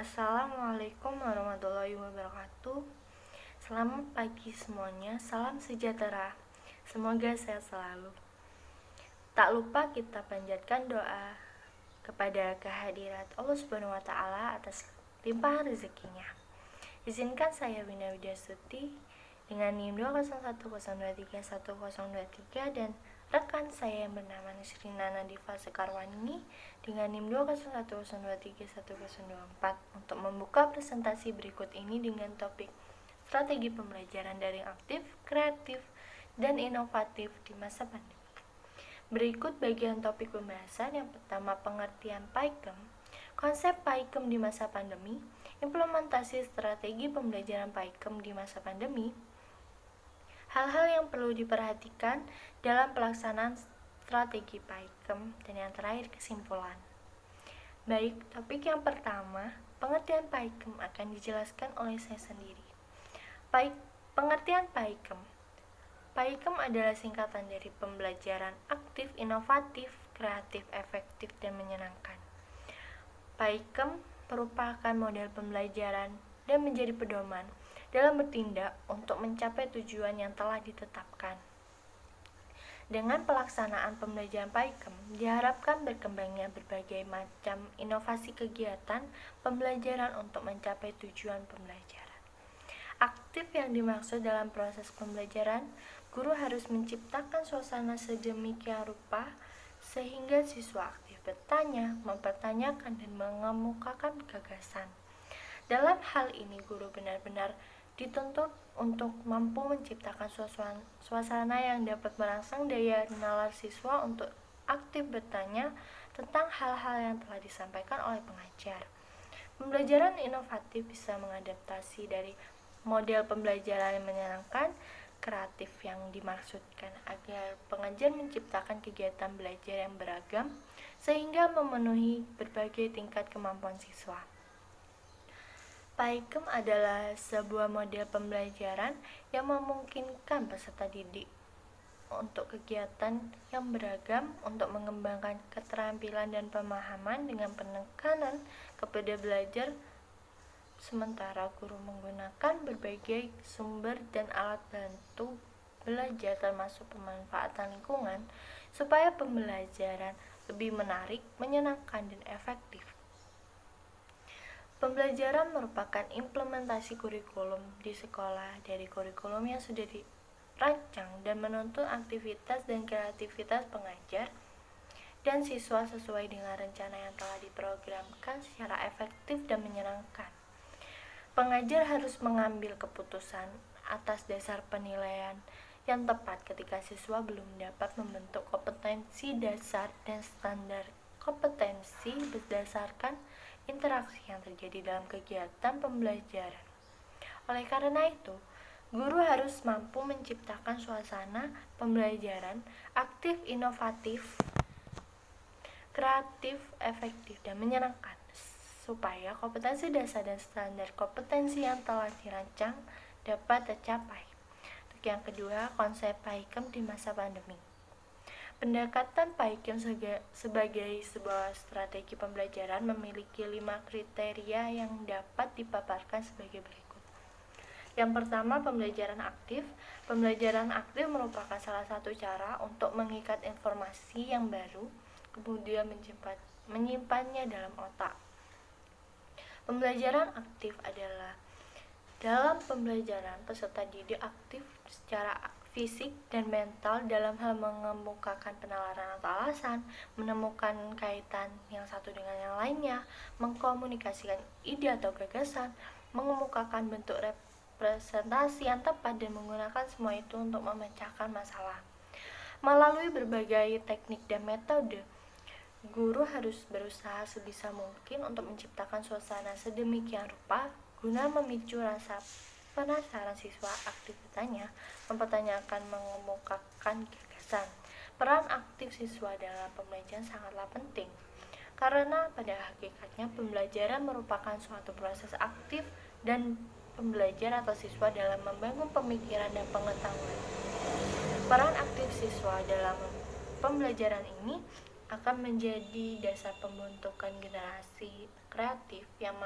Assalamualaikum warahmatullahi wabarakatuh. Selamat pagi semuanya, salam sejahtera. Semoga sehat selalu. Tak lupa kita panjatkan doa kepada kehadirat Allah Subhanahu wa taala atas limpahan rezekinya. Izinkan saya Wina Widyasuti dengan NIM 20102310023 dan rekan saya yang bernama Nisrina Nadifa Sekarwani dengan NIM 20102310024 untuk membuka presentasi berikut ini dengan topik strategi pembelajaran daring aktif, kreatif, dan inovatif di masa pandemi. Berikut bagian topik pembahasan. Yang pertama, pengertian PAIKEM, konsep PAIKEM di masa pandemi, implementasi strategi pembelajaran PAIKEM di masa pandemi, hal-hal yang perlu diperhatikan dalam pelaksanaan strategi PAIKEM, dan yang terakhir kesimpulan. Baik, topik yang pertama, pengertian PAIKEM akan dijelaskan oleh saya sendiri. Pengertian PAIKEM. PAIKEM adalah singkatan dari pembelajaran aktif, inovatif, kreatif, efektif, dan menyenangkan. PAIKEM merupakan model pembelajaran dan menjadi pedoman dalam bertindak untuk mencapai tujuan yang telah ditetapkan. Dengan pelaksanaan pembelajaran PAIKEM, diharapkan berkembangnya berbagai macam inovasi kegiatan pembelajaran untuk mencapai tujuan pembelajaran. Aktif yang dimaksud dalam proses pembelajaran, guru harus menciptakan suasana sedemikian rupa sehingga siswa aktif bertanya, mempertanyakan, dan mengemukakan gagasan. Dalam hal ini, guru benar-benar dituntut untuk mampu menciptakan suasana yang dapat merangsang daya nalar siswa untuk aktif bertanya tentang hal-hal yang telah disampaikan oleh pengajar. Pembelajaran inovatif bisa mengadaptasi dari model pembelajaran yang menyenangkan, kreatif yang dimaksudkan agar pengajar menciptakan kegiatan belajar yang beragam sehingga memenuhi berbagai tingkat kemampuan siswa. PAIKEM adalah sebuah model pembelajaran yang memungkinkan peserta didik untuk kegiatan yang beragam untuk mengembangkan keterampilan dan pemahaman dengan penekanan kepada belajar, sementara guru menggunakan berbagai sumber dan alat bantu belajar termasuk pemanfaatan lingkungan supaya pembelajaran lebih menarik, menyenangkan, dan efektif. Pembelajaran merupakan implementasi kurikulum di sekolah dari kurikulum yang sudah dirancang dan menuntut aktivitas dan kreativitas pengajar dan siswa sesuai dengan rencana yang telah diprogramkan secara efektif dan menyenangkan. Pengajar harus mengambil keputusan atas dasar penilaian yang tepat ketika siswa belum dapat membentuk kompetensi dasar dan standar kompetensi berdasarkan interaksi yang terjadi dalam kegiatan pembelajaran. Oleh karena itu, guru harus mampu menciptakan suasana pembelajaran aktif, inovatif, kreatif, efektif, dan menyenangkan supaya kompetensi dasar dan standar kompetensi yang telah dirancang dapat tercapai. Untuk yang kedua, konsep PAIKEM di masa pandemi. Pendekatan PAIKEM sebagai sebuah strategi pembelajaran memiliki 5 kriteria yang dapat dipaparkan sebagai berikut. Yang pertama, pembelajaran aktif. Pembelajaran aktif merupakan salah satu cara untuk mengikat informasi yang baru, kemudian menyimpannya dalam otak. Pembelajaran aktif adalah dalam pembelajaran peserta didik aktif secara fisik dan mental dalam hal mengemukakan penalaran atau alasan, menemukan kaitan yang satu dengan yang lainnya, mengkomunikasikan ide atau gagasan, mengemukakan bentuk representasi yang tepat, dan menggunakan semua itu untuk memecahkan masalah. Melalui berbagai teknik dan metode, guru harus berusaha sebisa mungkin untuk menciptakan suasana sedemikian rupa guna memicu rasa penasaran siswa aktif bertanya, mempertanyakan, mengemukakan gagasan. Peran aktif siswa dalam pembelajaran sangatlah penting, karena pada hakikatnya pembelajaran merupakan suatu proses aktif dan pembelajar atau siswa dalam membangun pemikiran dan pengetahuan. Peran aktif siswa dalam pembelajaran ini akan menjadi dasar pembentukan generasi kreatif yang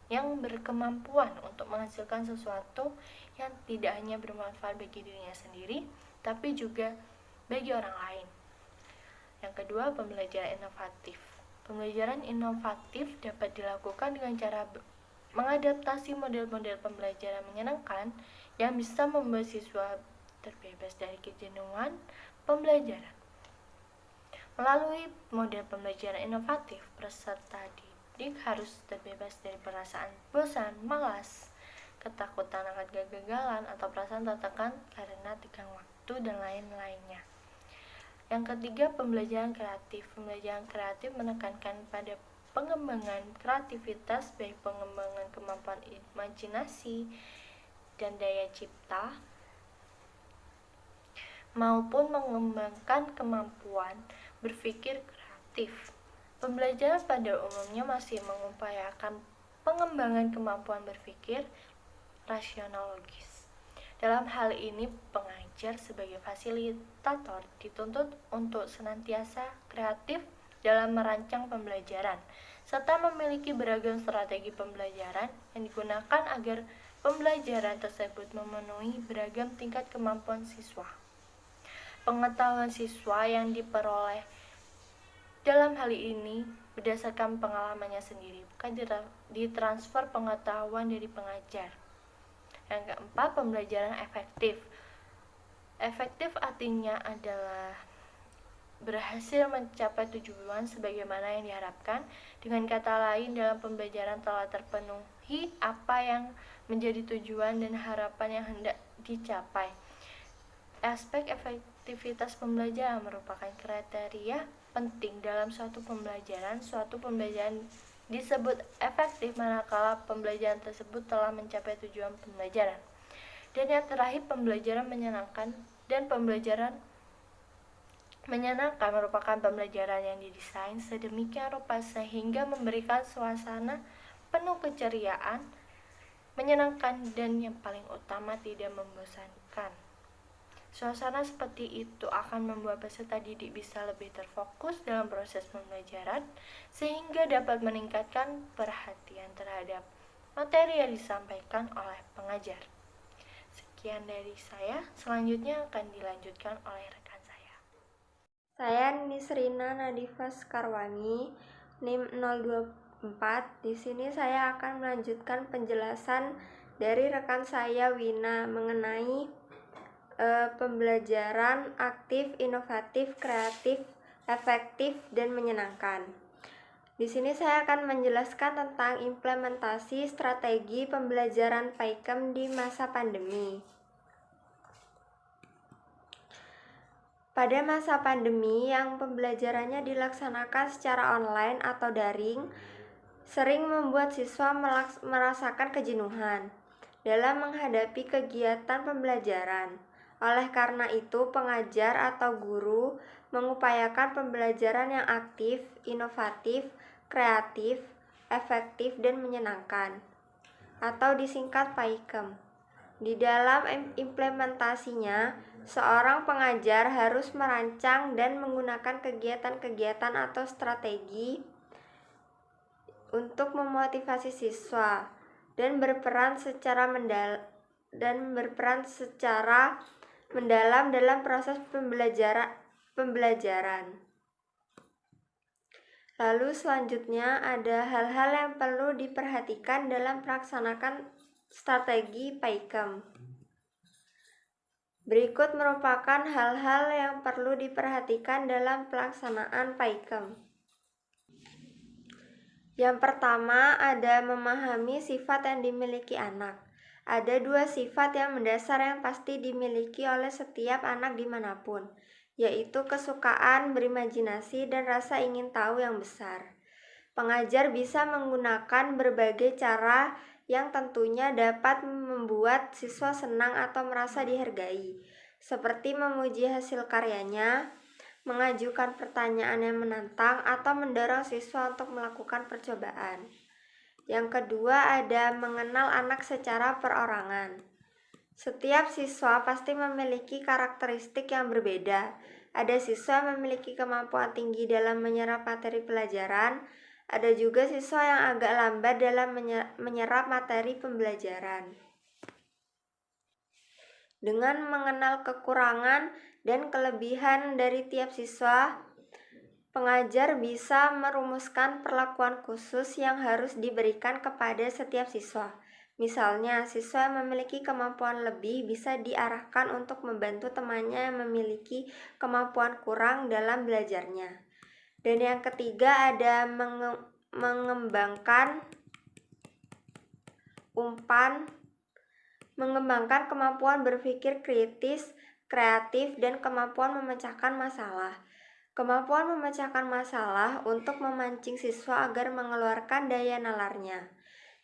yang berkemampuan untuk menghasilkan sesuatu yang tidak hanya bermanfaat bagi dirinya sendiri, tapi juga bagi orang lain. Yang kedua, pembelajaran inovatif. Pembelajaran inovatif dapat dilakukan dengan cara mengadaptasi model-model pembelajaran menyenangkan yang bisa membuat siswa terbebas dari kejenuhan pembelajaran. Melalui model pembelajaran inovatif, peserta didik harus terbebas dari perasaan bosan, malas, ketakutan akan kegagalan, atau perasaan tertekan karena tegang waktu, dan lain-lainnya. Yang ketiga, pembelajaran kreatif. Pembelajaran kreatif menekankan pada pengembangan kreativitas, baik pengembangan kemampuan imajinasi dan daya cipta, maupun mengembangkan kemampuan berpikir kreatif. Pembelajaran pada umumnya masih mengupayakan pengembangan kemampuan berpikir rasional logis. Dalam hal ini, pengajar sebagai fasilitator dituntut untuk senantiasa kreatif dalam merancang pembelajaran, serta memiliki beragam strategi pembelajaran yang digunakan agar pembelajaran tersebut memenuhi beragam tingkat kemampuan siswa. Pengetahuan siswa yang diperoleh dalam hal ini berdasarkan pengalamannya sendiri, bukan ditransfer pengetahuan dari pengajar. Yang keempat, pembelajaran efektif. Efektif artinya adalah berhasil mencapai tujuan sebagaimana yang diharapkan. Dengan kata lain, dalam pembelajaran telah terpenuhi apa yang menjadi tujuan dan harapan yang hendak dicapai. Aspek efektivitas pembelajaran merupakan kriteria penting dalam suatu pembelajaran. Suatu pembelajaran disebut efektif manakala pembelajaran tersebut telah mencapai tujuan pembelajaran. Dan yang terakhir, pembelajaran menyenangkan. Dan pembelajaran menyenangkan merupakan pembelajaran yang didesain sedemikian rupa sehingga memberikan suasana penuh keceriaan, menyenangkan, dan yang paling utama tidak membosankan. Suasana seperti itu akan membuat peserta didik bisa lebih terfokus dalam proses pembelajaran, sehingga dapat meningkatkan perhatian terhadap materi yang disampaikan oleh pengajar. Sekian dari saya, selanjutnya akan dilanjutkan oleh rekan saya. Saya Nisrina Nadifa Sekarwangi, NIM 024. Di sini saya akan melanjutkan penjelasan dari rekan saya Wina mengenai pembelajaran aktif, inovatif, kreatif, efektif, dan menyenangkan. Di sini saya akan menjelaskan tentang implementasi strategi pembelajaran PAIKM di masa pandemi. Pada masa pandemi yang pembelajarannya dilaksanakan secara online atau daring, sering membuat siswa merasakan kejenuhan dalam menghadapi kegiatan pembelajaran. Oleh karena itu, pengajar atau guru mengupayakan pembelajaran yang aktif, inovatif, kreatif, efektif, dan menyenangkan, atau disingkat PAIKM. Di dalam implementasinya, seorang pengajar harus merancang dan menggunakan kegiatan-kegiatan atau strategi untuk memotivasi siswa dan berperan secara mendalam dalam proses pembelajaran. Lalu selanjutnya ada hal-hal yang perlu diperhatikan dalam melaksanakan strategi PAIKM. Berikut merupakan hal-hal yang perlu diperhatikan dalam pelaksanaan PAIKM. Yang pertama, ada memahami sifat yang dimiliki anak. Ada dua sifat yang mendasar yang pasti dimiliki oleh setiap anak dimanapun, yaitu kesukaan berimajinasi dan rasa ingin tahu yang besar. Pengajar bisa menggunakan berbagai cara yang tentunya dapat membuat siswa senang atau merasa dihargai, seperti memuji hasil karyanya, mengajukan pertanyaan yang menantang, atau mendorong siswa untuk melakukan percobaan. Yang kedua, ada mengenal anak secara perorangan. Setiap siswa pasti memiliki karakteristik yang berbeda. Ada siswa yang memiliki kemampuan tinggi dalam menyerap materi pelajaran, Ada juga siswa yang agak lambat dalam menyerap materi pembelajaran. Dengan mengenal kekurangan dan kelebihan dari tiap siswa, pengajar bisa merumuskan perlakuan khusus yang harus diberikan kepada setiap siswa. Misalnya, siswa yang memiliki kemampuan lebih bisa diarahkan untuk membantu temannya yang memiliki kemampuan kurang dalam belajarnya. Dan yang ketiga ada mengembangkan kemampuan berpikir kritis, kreatif, dan kemampuan memecahkan masalah. Kemampuan memecahkan masalah untuk memancing siswa agar mengeluarkan daya nalarnya.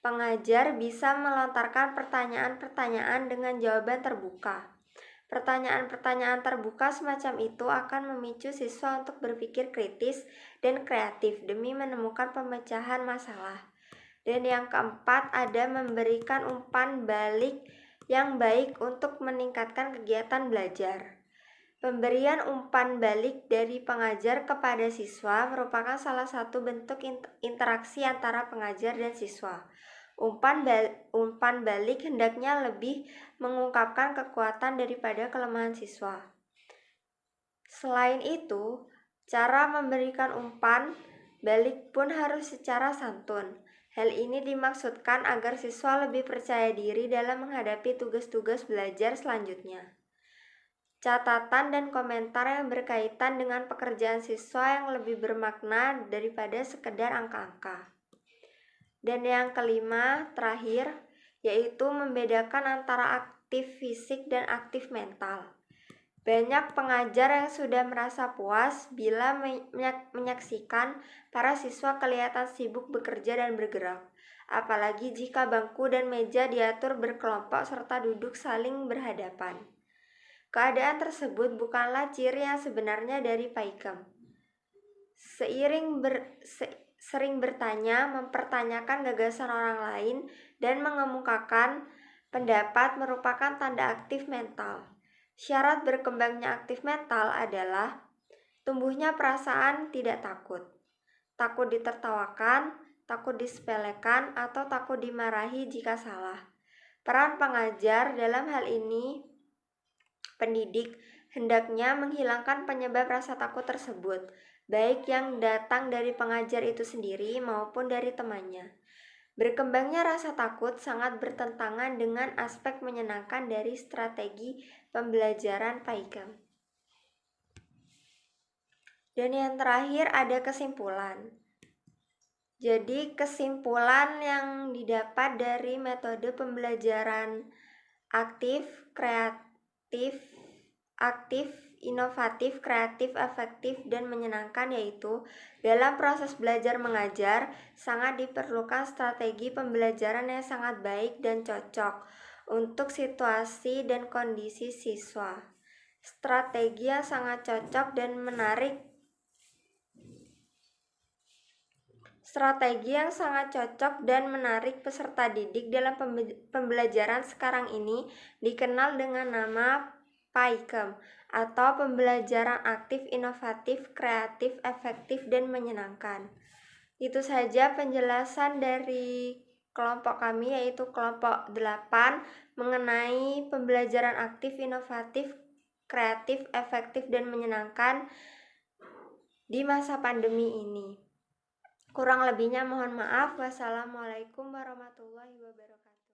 Pengajar bisa melontarkan pertanyaan-pertanyaan dengan jawaban terbuka. Pertanyaan-pertanyaan terbuka semacam itu akan memicu siswa untuk berpikir kritis dan kreatif demi menemukan pemecahan masalah. Dan yang keempat ada memberikan umpan balik yang baik untuk meningkatkan kegiatan belajar. Pemberian umpan balik dari pengajar kepada siswa merupakan salah satu bentuk interaksi antara pengajar dan siswa. Umpan balik hendaknya lebih mengungkapkan kekuatan daripada kelemahan siswa. Selain itu, cara memberikan umpan balik pun harus secara santun. Hal ini dimaksudkan agar siswa lebih percaya diri dalam menghadapi tugas-tugas belajar selanjutnya. Catatan dan komentar yang berkaitan dengan pekerjaan siswa yang lebih bermakna daripada sekedar angka-angka. Dan yang kelima, terakhir, yaitu membedakan antara aktif fisik dan aktif mental. Banyak pengajar yang sudah merasa puas bila menyaksikan para siswa kelihatan sibuk bekerja dan bergerak. Apalagi jika bangku dan meja diatur berkelompok serta duduk saling berhadapan. Keadaan tersebut bukanlah ciri yang sebenarnya dari PAIKEM. Sering bertanya, mempertanyakan gagasan orang lain, dan mengemukakan pendapat merupakan tanda aktif mental. Syarat berkembangnya aktif mental adalah tumbuhnya perasaan tidak takut ditertawakan, takut disepelekan, atau takut dimarahi jika salah. Peran pengajar dalam hal ini, pendidik, hendaknya menghilangkan penyebab rasa takut tersebut, baik yang datang dari pengajar itu sendiri maupun dari temannya. Berkembangnya rasa takut sangat bertentangan dengan aspek menyenangkan dari strategi pembelajaran PAIKEM. Dan yang terakhir ada kesimpulan. Jadi kesimpulan yang didapat dari metode pembelajaran aktif, inovatif, kreatif, efektif, dan menyenangkan yaitu dalam proses belajar mengajar sangat diperlukan strategi pembelajaran yang sangat baik dan cocok untuk situasi dan kondisi siswa. Strategi yang sangat cocok dan menarik peserta didik dalam pembelajaran sekarang ini dikenal dengan nama PAIKEM atau pembelajaran aktif, inovatif, kreatif, efektif, dan menyenangkan. Itu saja penjelasan dari kelompok kami, yaitu kelompok 8 mengenai pembelajaran aktif, inovatif, kreatif, efektif, dan menyenangkan di masa pandemi ini. Kurang lebihnya mohon maaf. Wassalamualaikum warahmatullahi wabarakatuh.